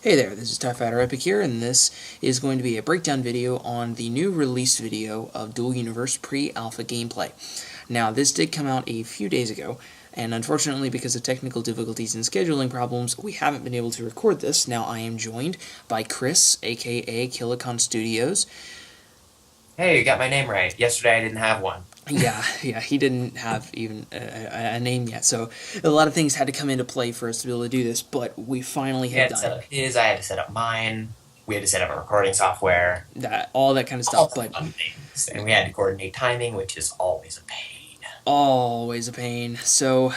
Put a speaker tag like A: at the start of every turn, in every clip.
A: Hey there, this is TIE Fighter Epic here, and this is going to be a breakdown video on the new release video of Dual Universe pre-alpha gameplay. Now, this did come out a few days ago, and unfortunately because of technical difficulties and scheduling problems, we haven't been able to record this. Now, I am joined by Chris, aka KilliconStudios.
B: Hey, you got my name right. Yesterday I didn't have one.
A: Yeah, he didn't have even a name yet, so a lot of things had to come into play for us to be able to do this, but we finally
B: He
A: have
B: had to
A: done
B: set up his, I had to set up mine. We had to set up a recording software.
A: all that kind of
B: All
A: stuff, but
B: fun things. And we had to coordinate timing, which is always a pain.
A: always a pain. So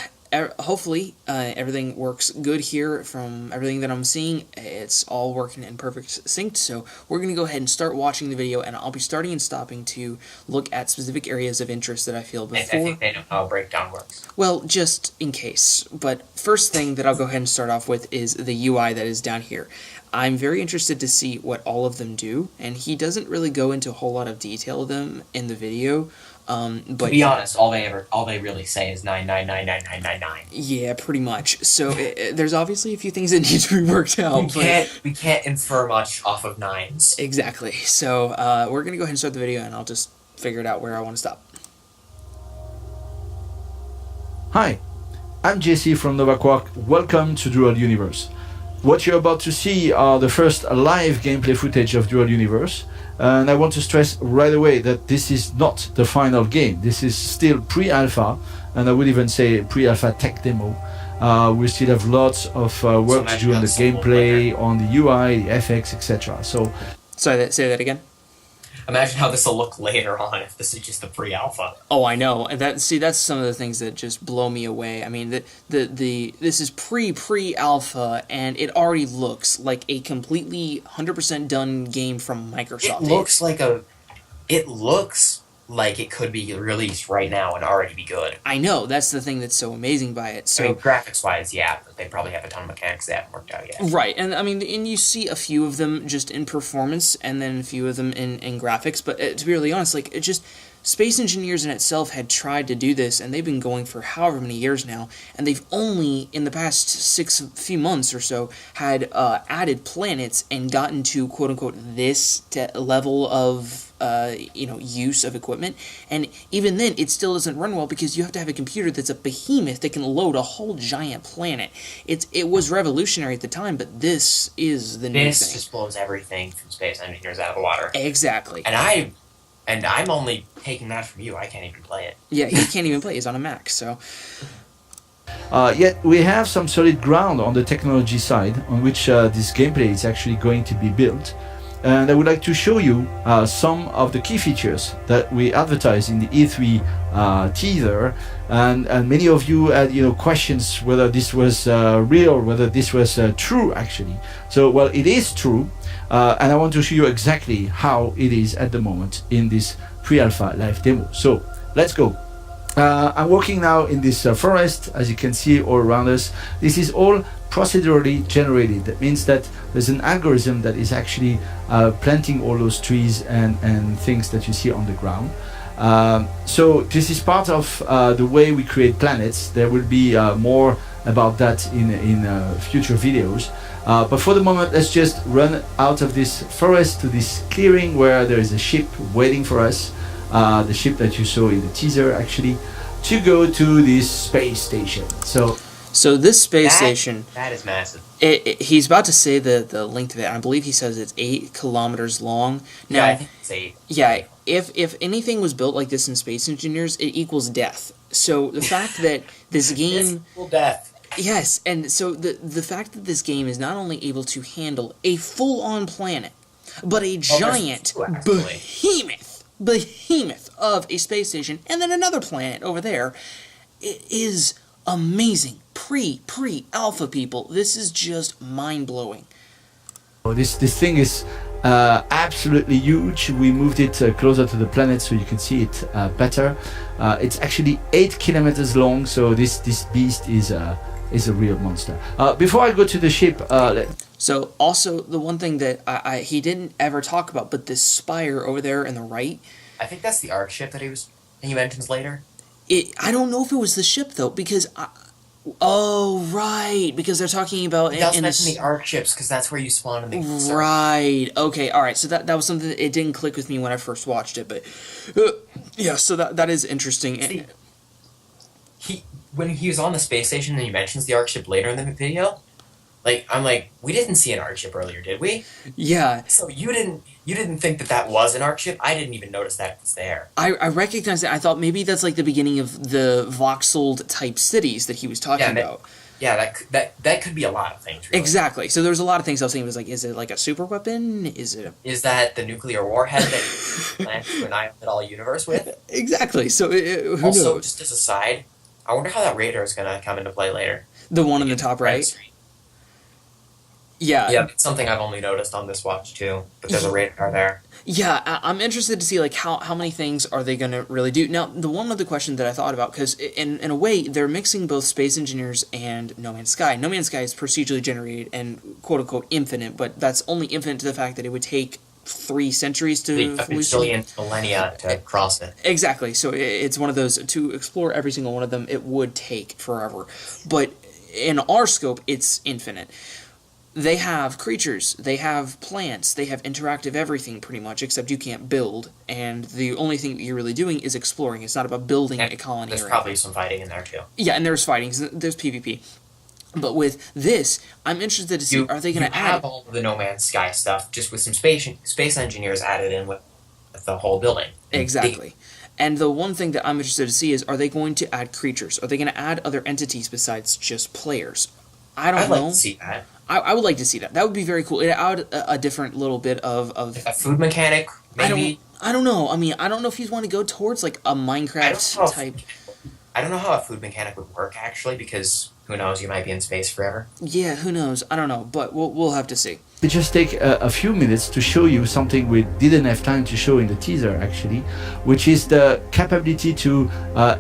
A: hopefully everything works good here. From everything that I'm seeing, it's all working in perfect sync. So we're going to go ahead and start watching the video, and I'll be starting and stopping to look at specific areas of interest that I feel before.
B: I think they know how a breakdown works.
A: Well, just in case. But first thing that I'll go ahead and start off with is the UI that is down here. I'm very interested to see what all of them do, and he doesn't really go into a whole lot of detail of them in the video. But
B: to be honest, all they really say is 9999999.
A: Yeah, pretty much. So there's obviously a few things that need to be worked out.
B: We can't infer much off of nines.
A: Exactly. So we're gonna go ahead and start the video, and I'll just figure it out where I want to stop.
C: Hi, I'm Jesse from Nova Quark. Welcome to Dual Universe. What you're about to see are the first live gameplay footage of Dual Universe. And I want to stress right away that this is not the final game. This is still pre-alpha, and I would even say pre-alpha tech demo. We still have lots of work to do on the gameplay, on the UI, the FX, etc. So,
A: Sorry, say that again.
B: Imagine how this will look later on if this is just the pre-alpha.
A: Oh, I know. And that's some of the things that just blow me away. I mean, this is pre-alpha, and it already looks like a completely 100% done game from Microsoft.
B: It looks like it could be released right now and already be good.
A: I know. That's the thing that's so amazing by it. So,
B: I mean, graphics-wise, yeah, but they probably have a ton of mechanics that haven't worked out yet.
A: Right, and I mean, and you see a few of them just in performance, and then a few of them in graphics. But to be really honest, like, it just Space Engineers in itself had tried to do this, and they've been going for however many years now, and they've only in the past few months or so had added planets and gotten to quote unquote this level of use of equipment, and even then it still doesn't run well because you have to have a computer that's a behemoth that can load a whole giant planet. It was revolutionary at the time, but this is the new thing.
B: This just blows everything from Space Engineers out of the water.
A: Exactly.
B: And I'm only taking that from you. I can't even play it.
A: Yeah, he can't even play. He's on a Mac, so.
C: yet we have some solid ground on the technology side on which this gameplay is actually going to be built. And I would like to show you some of the key features that we advertised in the E3 teaser, and many of you had questions whether this was real, whether this was true actually. So well, it is true, and I want to show you exactly how it is at the moment in this pre-alpha live demo. So let's go. I'm walking now in this forest, as you can see all around us. This is all procedurally generated. That means that there's an algorithm that is actually planting all those trees and things that you see on the ground. So this is part of the way we create planets. There will be more about that in future videos. But for the moment, let's just run out of this forest to this clearing where there is a ship waiting for us. The ship that you saw in the teaser actually, to go to this space station.
A: So this space station,
B: that is massive.
A: He's about to say the length of it. I believe he says it's 8 kilometers long. Now,
B: Yeah, I think it's 8.
A: Yeah, if anything was built like this in Space Engineers, it equals death. So the fact that this game,
B: death.
A: yes, and so the fact that this game is not only able to handle a full-on planet, but a giant behemoth of a space station, and then another planet over there, it is amazing. Pre-alpha people, this is just mind-blowing.
C: This thing is absolutely huge. We moved it closer to the planet so you can see it better. It's actually 8 kilometers long, so this beast is a real monster. Before I go to the ship,
A: so also the one thing that he didn't ever talk about, but this spire over there in the right,
B: I think that's the Ark ship that he mentions later.
A: I don't know if it was the ship though, because Oh, right, because they're talking about
B: He also mentioned the arc ships because that's where you spawn in the start.
A: Right. Okay. All right. So that was something that it didn't click with me when I first watched it, but yeah. So that is interesting.
B: See, when he was on the space station and he mentions the arc ship later in the video, like I'm like, we didn't see an arc ship earlier, did we?
A: Yeah.
B: So you didn't think that was an arc ship? I didn't even notice that it was there.
A: I recognized it. I thought maybe that's like the beginning of the voxeled type cities that he was talking about.
B: Yeah, that could be a lot of things. Really.
A: Exactly. So there was a lot of things I was thinking. It was like, is it like a super weapon?
B: Is that the nuclear warhead that he plans to annihilate all universe with?
A: Exactly. So who
B: also,
A: knows?
B: just as a side, I wonder how that radar is going to come into play later.
A: The one on the top right. Yeah.
B: Yeah, it's something I've only noticed on this watch too. But there's a radar there.
A: Yeah, I'm interested to see like how many things are they going to really do. Now, the one other question that I thought about, because in a way they're mixing both Space Engineers and No Man's Sky. No Man's Sky is procedurally generated and quote unquote infinite, but that's only infinite to the fact that it would take 3 centuries to
B: a billion millennia to cross it.
A: Exactly. So it's one of those, to explore every single one of them, it would take forever. But in our scope, it's infinite. They have creatures, they have plants, they have interactive everything pretty much, except you can't build, and the only thing that you're really doing is exploring. It's not about building a colony.
B: There's probably some fighting in there too.
A: Yeah, and there's fighting, there's PvP. But with this, I'm interested to see, are they going to add...
B: have all of the No Man's Sky stuff, just with some space engineers added in with the whole building.
A: Exactly. And the one thing that I'm interested to see is, are they going to add creatures? Are they going to add other entities besides just players? I don't know.
B: I'd like to see that.
A: I would like to see that. That would be very cool. It add a different little bit of
B: a food mechanic, maybe.
A: I don't know. I mean, I don't know if he's want to go towards like a Minecraft type.
B: I don't know how a food mechanic would work actually, because who knows? You might be in space forever.
A: Yeah, who knows? I don't know, but we'll have to see.
C: We just take a few minutes to show you something we didn't have time to show in the teaser actually, which is the capability to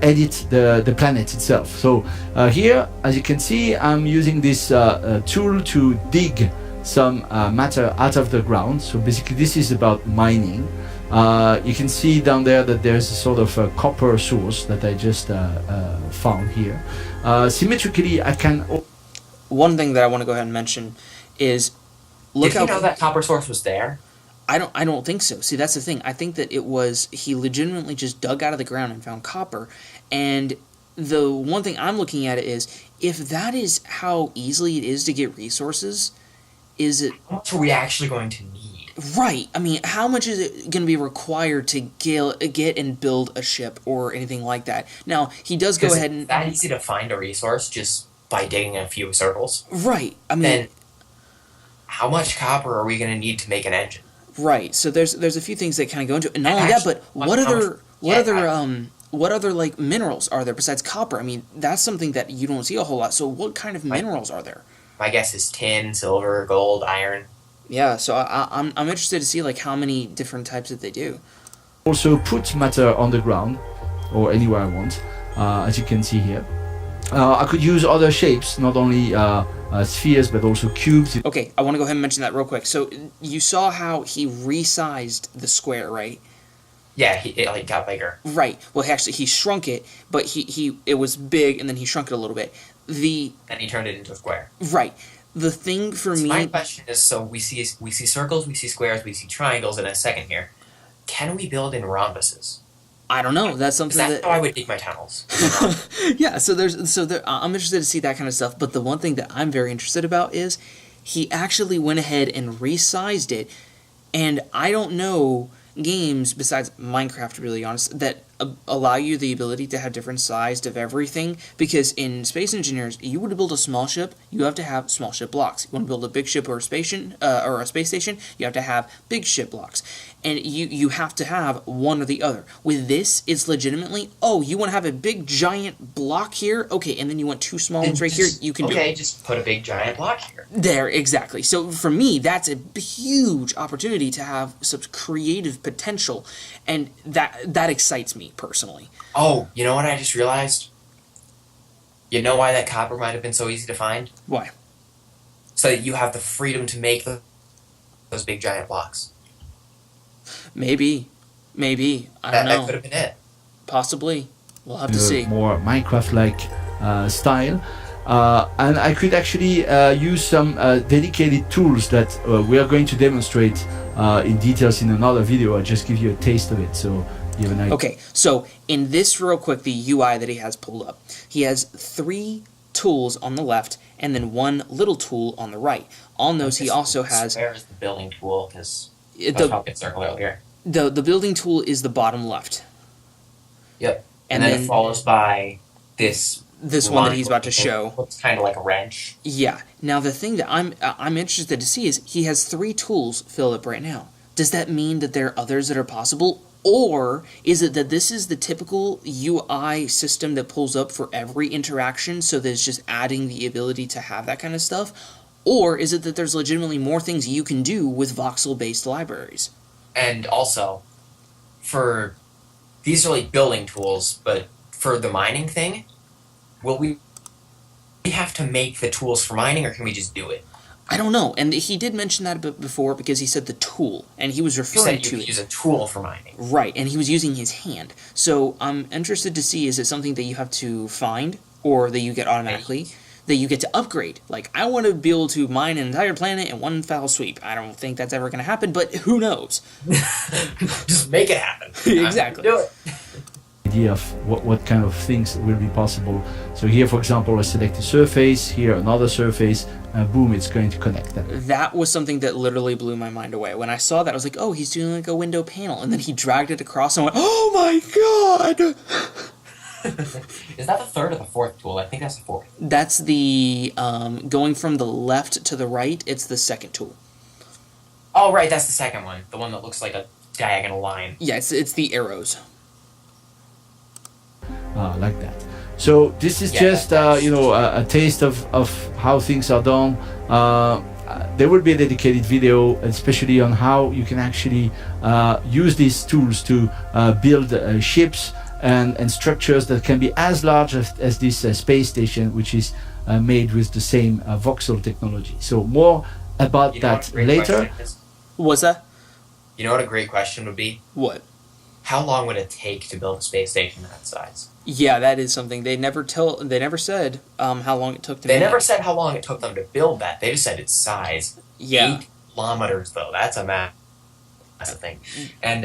C: edit the planet itself. So here, as you can see, I'm using this tool to dig some matter out of the ground. So basically this is about mining. You can see down there that there's a sort of a copper source that I just found here. Symmetrically, I can...
A: One thing that I want to go ahead and mention is...
B: Did you know that copper source was there?
A: I don't think so. See, that's the thing. I think that it was, he legitimately just dug out of the ground and found copper. And the one thing I'm looking at is, if that is how easily it is to get resources, is it...
B: How much are we actually going to need?
A: Right. I mean, how much is it going to be required to get and build a ship or anything like that? Now, he does go ahead and...
B: It's that easy to find a resource just by digging a few circles?
A: Right. I mean...
B: Then how much copper are we going to need to make an engine?
A: Right. So there's a few things that kind of go into it. And not only that, but what other like minerals are there besides copper? I mean, that's something that you don't see a whole lot. So what kind of minerals are there?
B: My guess is tin, silver, gold, iron.
A: Yeah, so I'm interested to see like how many different types that they do.
C: Also put matter on the ground or anywhere I want, as you can see here. I could use other shapes, not only spheres but also cubes.
A: Okay, I want to go ahead and mention that real quick. So you saw how he resized the square, right?
B: Yeah, it got bigger.
A: Right. Well, he shrunk it, but it was big, and then he shrunk it a little bit.
B: And he turned it into a square.
A: Right. The thing for me...
B: My question is, so we see circles, we see squares, we see triangles in a second here. Can we build in rhombuses?
A: I don't know. That's something
B: that's how I would dig my tunnels.
A: Yeah, I'm interested to see that kind of stuff. But the one thing that I'm very interested about is he actually went ahead and resized it. And I don't know games besides Minecraft, to be really honest, that allow you the ability to have different sized of everything, because in Space Engineers, you want to build a small ship, you have to have small ship blocks. You want to build a big ship or a space station, you have to have big ship blocks. And you have to have one or the other. With this, it's legitimately, oh, you want to have a big giant block here? Okay, and then you want 2 small ones right here? You can do it.
B: Okay, just put a big giant block here.
A: There, exactly. So for me, that's a huge opportunity to have such creative potential, and that excites me personally.
B: Oh, you know what I just realized? You know why that copper might have been so easy to find?
A: Why?
B: So that you have the freedom to make those big giant blocks.
A: Maybe. I don't know.
B: That could have been it.
A: Possibly. We'll have to see.
C: More Minecraft-like style. and I could actually use some dedicated tools that we are going to demonstrate in details in another video. I'll just give you a taste of it, so you have an idea.
A: Okay, so in this real quick, the UI that he has pulled up, he has 3 tools on the left and then 1 little tool on the right. On those, he also has...
B: Where is the building tool? Because
A: the,
B: I'll get circled out here.
A: the building tool is the bottom left.
B: Yep.
A: And
B: then
A: then
B: it follows by this
A: one that he's about to show.
B: Looks kind of like a wrench.
A: Yeah. Now the thing that I'm interested to see is he has 3 tools filled up right now. Does that mean that there are others that are possible? Or is it that this is the typical UI system that pulls up for every interaction, so that it's just adding the ability to have that kind of stuff? Or is it that there's legitimately more things you can do with voxel-based libraries?
B: And also, these are like building tools, but for the mining thing, will we have to make the tools for mining, or can we just do it?
A: I don't know, and he did mention that a bit before because he said the tool, and he was referring to
B: you use a tool for mining.
A: Right, and he was using his hand. So I'm interested to see, is it something that you have to find, or that you get automatically, that you get to upgrade? Like, I want to be able to mine an entire planet in one foul sweep. I don't think that's ever going to happen, but who knows?
B: Just make it happen.
A: Exactly.
B: Do it.
C: Idea of what kind of things will be possible. So here, for example, I select a surface, here another surface, and boom, it's going to connect them.
A: That was something that literally blew my mind away. When I saw that, I was like, oh, he's doing like a window panel, and then he dragged it across and went, oh my god!
B: Is that the 3rd or the 4th tool? I think that's the 4th.
A: That's the, going from the left to the right, it's the 2nd tool.
B: Oh, right, that's the 2nd one. The one that looks like a diagonal line.
A: Yeah, it's the arrows.
C: Like that. So this is just a taste of how things are done. There will be a dedicated video, especially on how you can actually use these tools to build ships and structures that can be as large as this space station, which is made with the same voxel technology. So more about that later.
A: What's that?
B: You know what a great question would be?
A: What?
B: How long would it take to build a space station that size?
A: Yeah, that is something they never said how long it took to.
B: They never said how long it took them to build that. They just said its size.
A: Yeah.
B: 8 kilometers, though. That's a massive thing. And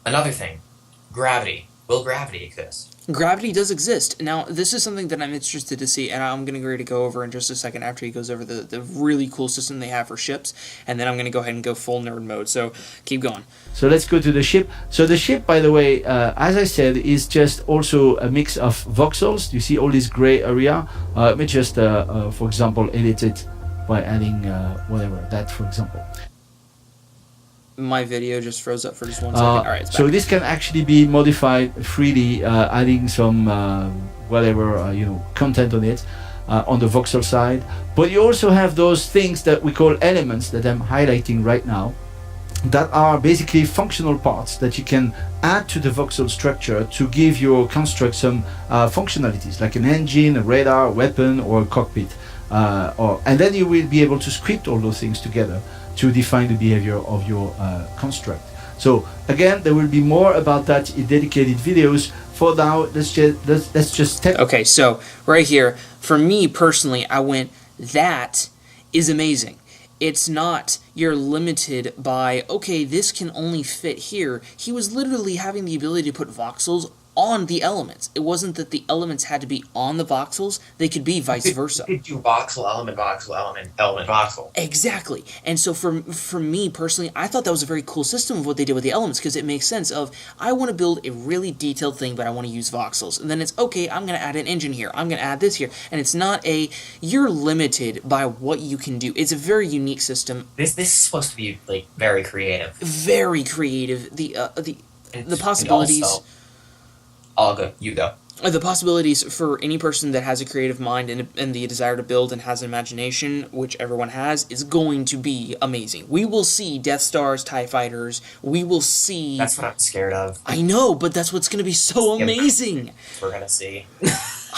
B: another thing, gravity. Will gravity exist?
A: Gravity does exist. Now, this is something that I'm interested to see, and I'm going to go over in just a second after he goes over the really cool system they have for ships, and then I'm going to go ahead and go full nerd mode, so keep going.
C: So let's go to the ship. So the ship, by the way, as I said, is just also a mix of voxels. You see all this gray area? Let me just, for example, edit it by adding whatever, that for example.
A: My video just froze up for just 1 second. All right, it's back.
C: So this can actually be modified freely, adding some whatever content on it on the voxel side. But you also have those things that we call elements that I'm highlighting right now, that are basically functional parts that you can add to the voxel structure to give your construct some functionalities, like an engine, a radar, a weapon, or a cockpit. And then you will be able to script all those things together to define the behavior of your construct. So again, there will be more about that in dedicated videos. For now, let's just step.
A: Okay, so right here, for me personally, I went, that is amazing. It's not, you're limited by, okay, this can only fit here. He was literally having the ability to put voxels on the elements. It wasn't that the elements had to be on the voxels, they could be vice versa.
B: You could do voxel, element, voxel, element, element, voxel.
A: Exactly. And so for me personally, I thought that was a very cool system of what they did with the elements, because it makes sense of, I want to build a really detailed thing, but I want to use voxels. And then it's, okay, I'm going to add an engine here, I'm going to add this here. And it's not you're limited by what you can do. It's a very unique system.
B: This is supposed to be, like, very creative.
A: Very creative. The possibilities...
B: And also, I'll go. You go.
A: The possibilities for any person that has a creative mind and the desire to build and has an imagination, which everyone has, is going to be amazing. We will see Death Stars, TIE Fighters. We will see...
B: That's what I'm scared of.
A: I know, but that's what's going to be so amazing.
B: We're going to see.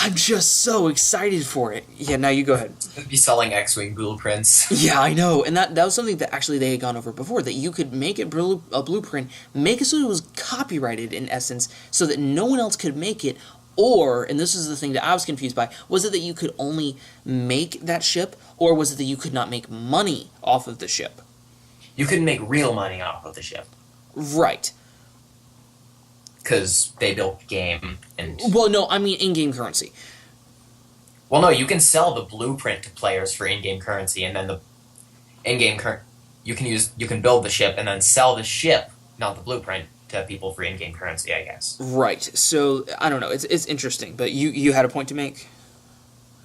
A: I'm just so excited for it. Yeah, now you go ahead.
B: Be selling X-Wing blueprints.
A: Yeah, I know. And that was something that actually they had gone over before, that you could make a blueprint, make it so it was copyrighted in essence, so that no one else could make it, Or, and this is the thing that I was confused by, was it that you could only make that ship, or was it that you could not make money off of the ship?
B: You couldn't make real money off of the ship.
A: Right.
B: Because they built the game and...
A: Well, no, I mean in-game currency.
B: Well, no, you can sell the blueprint to players for in-game currency, and then the in-game you can build the ship and then sell the ship, not the blueprint, to people for in-game currency, I guess.
A: Right. So I don't know. It's interesting, but you had a point to make.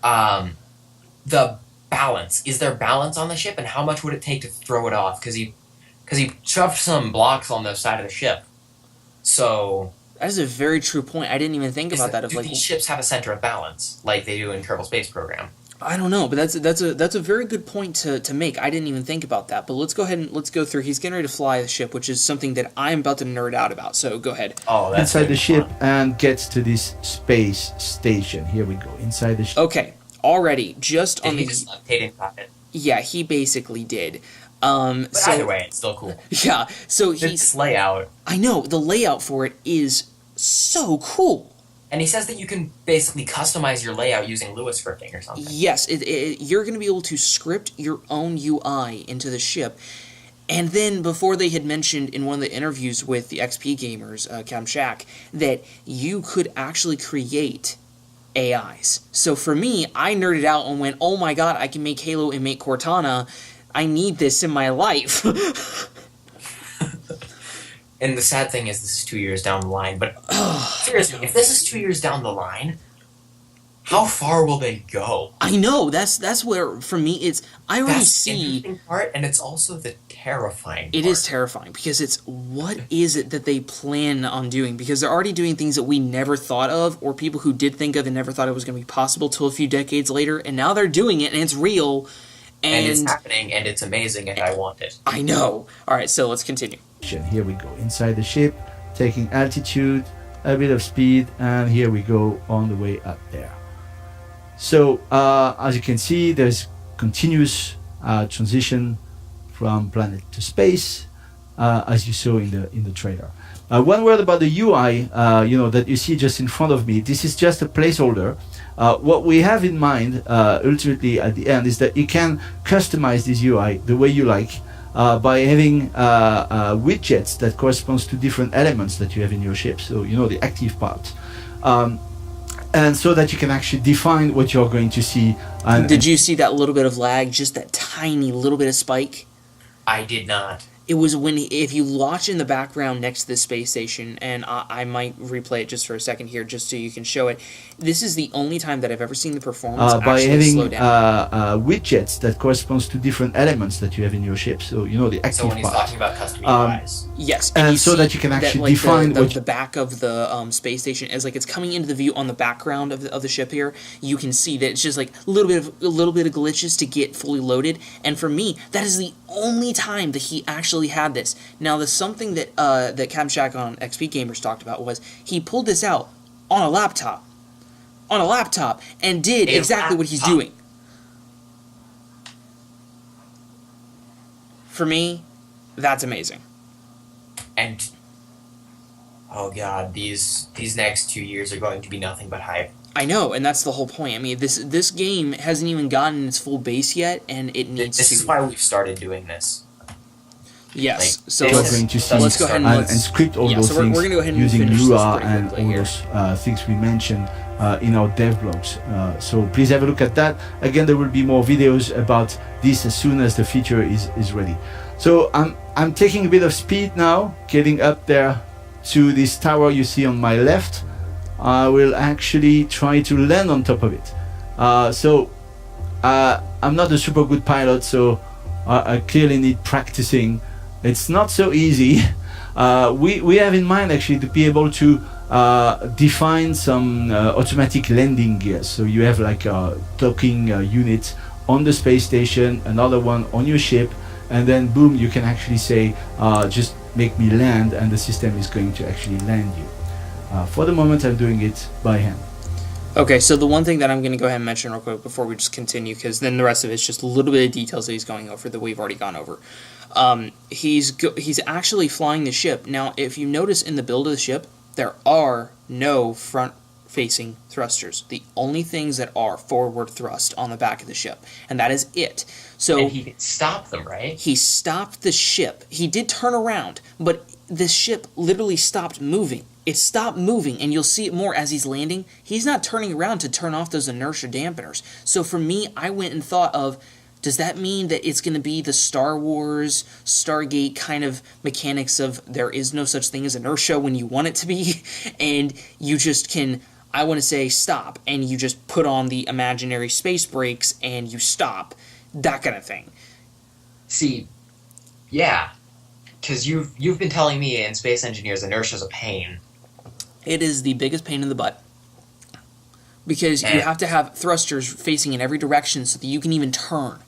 B: The balance. Is there balance on the ship, and how much would it take to throw it off? Because he shoved some blocks on the side of the ship. So
A: That is a very true point. I didn't even think about that. Of
B: do
A: like,
B: these ships have a center of balance like they do in Kerbal Space Program?
A: I don't know, but that's a very good point to make. I didn't even think about that. But let's go ahead and let's go through. He's getting ready to fly the ship, which is something that I'm about to nerd out about. So go ahead.
B: Oh, that's
C: inside the ship
B: fun.
C: and gets to this space station. Here we go. Inside the ship.
A: Okay, already just
B: Did
A: on
B: he
A: the
B: just update it?
A: yeah, he basically did.
B: But
A: So
B: either way, it's still cool.
A: yeah, so he's
B: Its layout.
A: I know the layout for it is so cool.
B: And he says that you can basically customize your layout using Lua scripting or something.
A: Yes, you're going to be able to script your own UI into the ship. And then before they had mentioned in one of the interviews with the XP gamers, Kamshak, that you could actually create AIs. So for me, I nerded out and went, oh my god, I can make Halo and make Cortana. I need this in my life.
B: And the sad thing is this is 2 years down the line, but seriously, if this is 2 years down the line, how far will they go?
A: I know, that's where, for me, it's, I already
B: That's the
A: see...
B: interesting part, and it's also the terrifying part.
A: It is terrifying, because it's, what is it that they plan on doing? Because they're already doing things that we never thought of, or people who did think of and never thought it was going to be possible till a few decades later, and now they're doing it, and it's real,
B: And it's happening, and it's amazing, and I want it.
A: I know. Alright, so let's continue.
C: Here we go. Inside the ship, taking altitude, a bit of speed, and here we go on the way up there. So as you can see, there's continuous transition from planet to space, as you saw in the trailer. One word about the UI, that you see just in front of me. This is just a placeholder. What we have in mind, ultimately at the end, is that you can customize this UI the way you like by having widgets that corresponds to different elements that you have in your ship. So the active part. And so that you can actually define what you're going to see.
A: Did you see that little bit of lag? Just that tiny little bit of spike?
B: I did not.
A: It was when, if you watch in the background next to the space station, and I might replay it just for a second here, just so you can show it. This is the only time that I've ever seen the performance
C: by
A: actually slow
C: having
A: down.
C: widgets that corresponds to different elements that you have in your ship. So the active
B: So when he's
C: part.
B: talking about custom UIs.
A: Yes,
C: and
A: you
C: so
A: see
C: that you can actually
A: like,
C: define
A: the back of the space station is like it's coming into the view on the background of the ship here. You can see that it's just like a little bit of glitches to get fully loaded. And for me, that is the only time that he actually had this. Now, there's something that that Kamshak on XP Gamers talked about was he pulled this out on a laptop, and did exactly what he's doing. For me, that's amazing.
B: And oh god, these next 2 years are going to be nothing but hype.
A: I know, and that's the whole point. I mean, this game hasn't even gotten its full base yet, and it needs to.
B: This is why we've started doing this.
A: Yes,
B: Like,
A: so
C: You're
A: let's
C: going to see
A: let's go ahead and
C: script all
A: yeah,
C: those
A: so we're
C: things
A: gonna go ahead and
C: using
A: finish this
C: Lua
A: pretty
C: and
A: quickly
C: all
A: here.
C: those things we mentioned in our dev blogs. So please have a look at that. Again, there will be more videos about this as soon as the feature is ready. So I'm taking a bit of speed now, getting up there to this tower you see on my left. I will actually try to land on top of it. I'm not a super good pilot, so I clearly need practicing. It's not so easy. We have in mind actually to be able to define some automatic landing gears. So you have like a docking unit on the space station, another one on your ship, and then boom, you can actually say, just make me land, and the system is going to actually land you. For the moment, I'm doing it by hand.
A: Okay, so the one thing that I'm going to go ahead and mention real quick before we just continue, because then the rest of it's just a little bit of details that he's going over that we've already gone over. He's actually flying the ship. Now, if you notice in the build of the ship, there are no front facing thrusters. The only things that are forward thrust on the back of the ship, and that is it. So
B: And he stopped them, right?
A: he stopped the ship. He did turn around, but the ship literally stopped moving. It stopped moving, and you'll see it more as he's landing. He's not turning around to turn off those inertia dampeners. So for me, I went and thought of, does that mean that it's going to be the Star Wars, Stargate kind of mechanics of there is no such thing as inertia when you want it to be, and you just can, I want to say, stop, and you just put on the imaginary space brakes and you stop, that kind of thing.
B: See, yeah, because you've been telling me in Space Engineers inertia's a pain.
A: It is the biggest pain in the butt. Because you have to have thrusters facing in every direction so that you can even turn.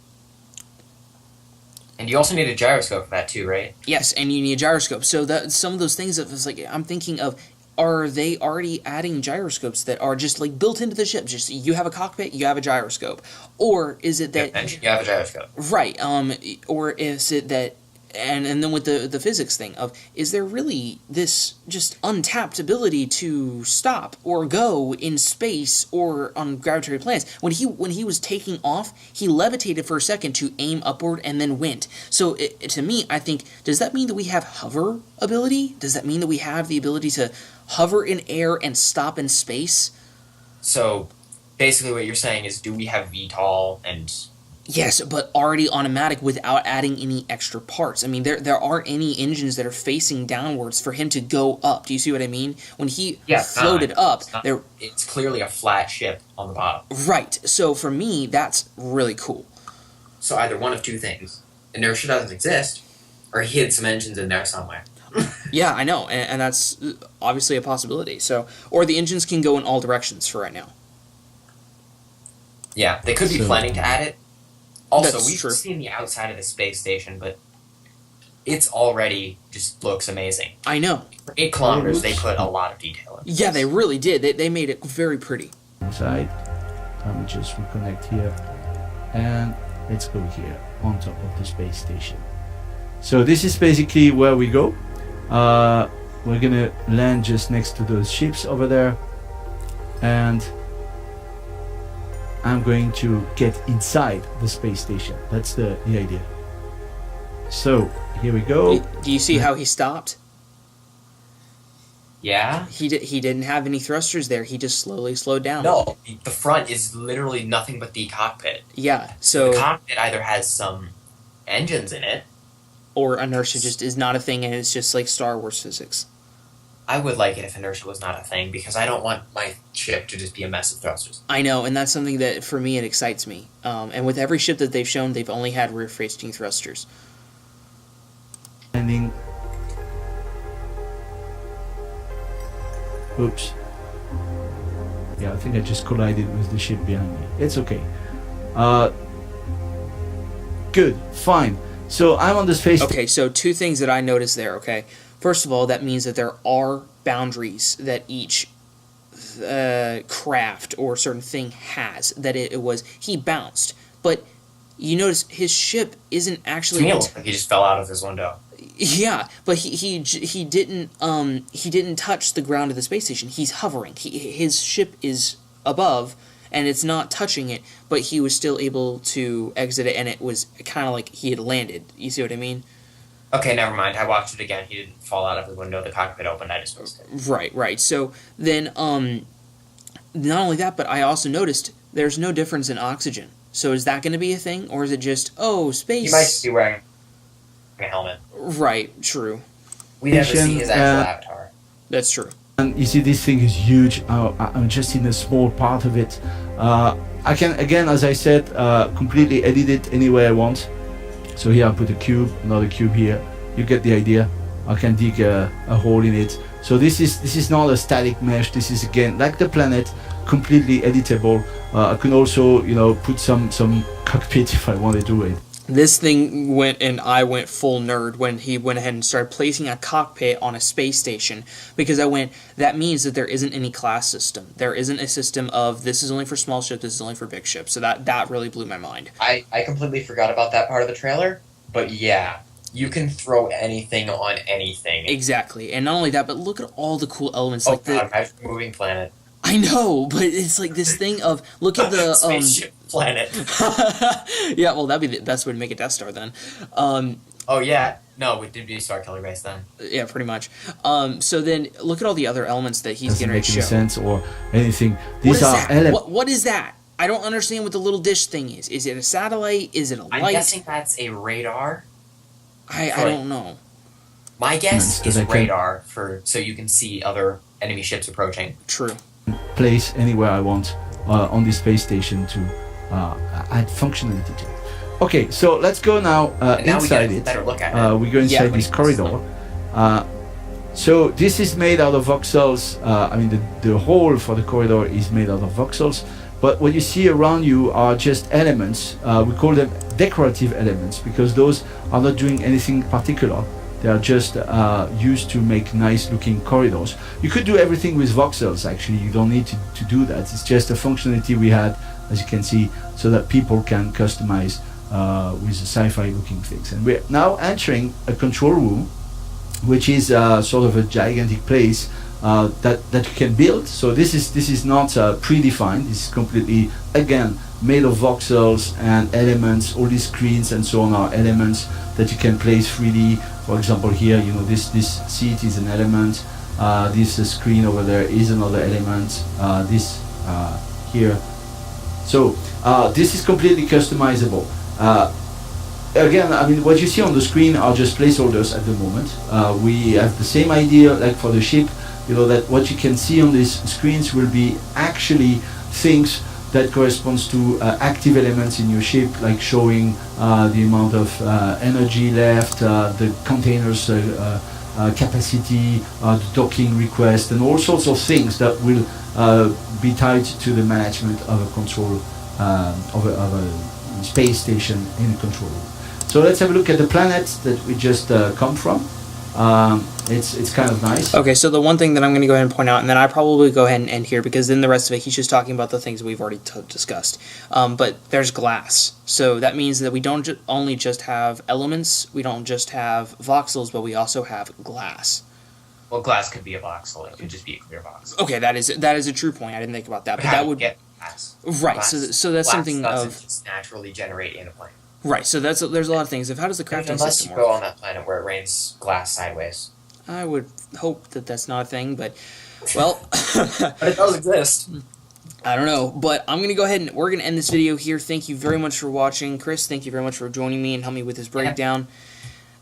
B: And you also need a gyroscope for that too, right?
A: Yes, and you need a gyroscope. So that some of those things, it's like I'm thinking of, are they already adding gyroscopes that are just like built into the ship? Just you have a cockpit, you have a gyroscope, or is it that
B: you have a gyroscope,
A: right? Or is it that, and then with the physics thing of, is there really this just untapped ability to stop or go in space or on gravitatory planets? When he was taking off, he levitated for a second to aim upward and then went. So to me, I think, does that mean that we have hover ability? Does that mean that we have the ability to hover in air and stop in space?
B: So basically what you're saying is, do we have VTOL and...
A: Yes, but already automatic without adding any extra parts. I mean, there aren't any engines that are facing downwards for him to go up. Do you see what I mean? When he floated up,
B: it's clearly a flat ship on the bottom.
A: Right. So for me, that's really cool.
B: So either one of two things. Inertia doesn't exist, or he hid some engines in there somewhere.
A: Yeah, I know, and that's obviously a possibility. So, or the engines can go in all directions for right now.
B: Yeah, they could be planning to add it. Also,
A: That's
B: we've
A: true.
B: seen the outside of the space station, but it's already just looks amazing.
A: I know.
B: For 8 kilometers, they put a lot of detail in.
A: Yeah, they really did. They made it very pretty.
C: Inside. Let me just reconnect here. And let's go here on top of the space station. So this is basically where we go. We're gonna land just next to those ships over there. And I'm going to get inside the space station. That's the idea. So here we go.
A: Do you see how he stopped?
B: Yeah?
A: He didn't have any thrusters there. He just slowly slowed down.
B: No, the front is literally nothing but the cockpit.
A: Yeah, so...
B: The cockpit either has some engines in it,
A: or inertia just is not a thing and it's just like Star Wars physics.
B: I would like it if inertia was not a thing, because I don't want my ship to just be a mess of thrusters.
A: I know, and that's something that, for me, it excites me. And with every ship that they've shown, they've only had rear-facing thrusters.
C: Landing. Oops. Yeah, I think I just collided with the ship behind me. It's okay. Good, fine. So I'm on the space.
A: Okay, so 2 things that I noticed there, okay? First of all, that means that there are boundaries that each craft or certain thing has. That it was, he bounced. But you notice his ship isn't actually...
B: To me, it looked like he just fell out of his window.
A: Yeah, but he didn't touch the ground of the space station. He's hovering. His ship is above, and it's not touching it, but he was still able to exit it, and it was kind of like he had landed. You see what I mean?
B: Okay, never mind. I watched it again. He didn't fall out of the window. The cockpit opened. I just missed it.
A: Right. So then, not only that, but I also noticed there's no difference in oxygen. So is that going to be a thing, or is it just, space?
B: He might just be wearing a helmet.
A: Right, true.
B: We never see his actual avatar.
A: That's true.
C: And you see, this thing is huge. I'm just in a small part of it. I can, again, as I said, completely edit it any way I want. So here I put a cube, another cube here. You get the idea. I can dig a hole in it. So this is not a static mesh. This is, again, like the planet, completely editable. I can also, put some cockpit if I wanted to it.
A: This thing went, and I went full nerd when he went ahead and started placing a cockpit on a space station, because I went, that means that there isn't any class system. There isn't a system of, this is only for small ships, this is only for big ships. So that really blew my mind.
B: I completely forgot about that part of the trailer, but yeah, you can throw anything on anything.
A: Exactly. And not only that, but look at all the cool elements.
B: Imagine a moving planet.
A: I I know, but it's like this thing of look at the
B: spaceship planet.
A: Yeah, well, that'd be the best way to make a Death Star then.
B: Oh yeah, no, we did be Star Killer Base then.
A: Yeah, pretty much. So then look at all the other elements that he's
C: Doesn't
A: going
C: make
A: to
C: any
A: show.
C: sense or anything.
A: What
C: These
A: is
C: are
A: that?
C: elements.
A: What is that? I don't understand what the little dish thing is. Is it a satellite? Is it a light?
B: I'm guessing that's a radar.
A: I don't know.
B: My guess
C: Because
B: is
C: I can-
B: radar so you can see other enemy ships approaching.
A: True.
C: Place anywhere I want on this space station to add functionality to it. Okay, so let's go now
B: And now we get
C: inside
B: a
C: it.
B: better look at it.
C: We go inside this corridor. So this is made out of voxels. I mean, the hole for the corridor is made out of voxels. But what you see around you are just elements. We call them decorative elements because those are not doing anything particular. They are just used to make nice looking corridors. You could do everything with voxels actually. You don't need to do that. It's just a functionality we had, as you can see, so that people can customize with the sci-fi looking things. And we're now entering a control room, which is sort of a gigantic place that you can build. So this is not predefined. This is completely, again, made of voxels and elements. All these screens and so on are elements that you can place freely. For example, here, you know, this seat is an element. This screen over there is another element. This here. So this is completely customizable. Again, I mean, what you see on the screen are just placeholders at the moment. We have the same idea like for the ship, you know, that what you can see on these screens will be actually things that corresponds to active elements in your ship, like showing the amount of energy left, the containers capacity, the docking request, and all sorts of things that will be tied to the management of a control of a space station in a control room. So let's have a look at the planet that we just come from. It's kind of nice.
A: Okay, so the one thing that I'm going to go ahead and point out, and then I probably go ahead and end here because then the rest of it, he's just talking about the things we've already discussed. But there's glass. So that means that we don't only just have elements, we don't just have voxels, but we also have glass.
B: Well, glass could be a voxel. It could just be a clear voxel.
A: Okay, that is a true point. I didn't think about that, but
B: How
A: that
B: do you
A: would
B: get glass?
A: right.
B: Glass,
A: So that's
B: glass
A: something
B: doesn't
A: of
B: just naturally generate in a plane.
A: right. So there's a lot of things of how does the crafting
B: Unless
A: system
B: you
A: work.
B: go on that planet where it rains glass sideways.
A: I would hope that that's not a thing, but well.
B: But it does exist.
A: I don't know, but I'm going to go ahead and we're going to end this video here. Thank you very much for watching. Chris, thank you very much for joining me and helping me with this breakdown.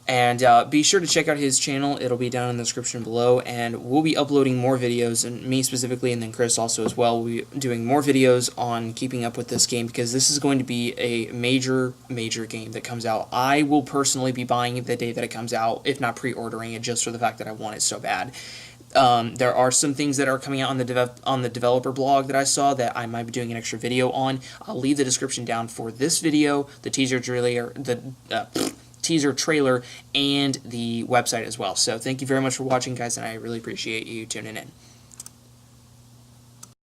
A: And be sure to check out his channel. It'll be down in the description below. And we'll be uploading more videos, and me specifically, and then Chris also as well. We'll be doing more videos on keeping up with this game because this is going to be a major, major game that comes out. I will personally be buying it the day that it comes out, if not pre-ordering it, just for the fact that I want it so bad. There are some things that are coming out on the developer blog that I saw that I might be doing an extra video on. I'll leave the description down for this video, the teaser trailer, and the website as well. So thank you very much for watching, guys, and I really appreciate you tuning in.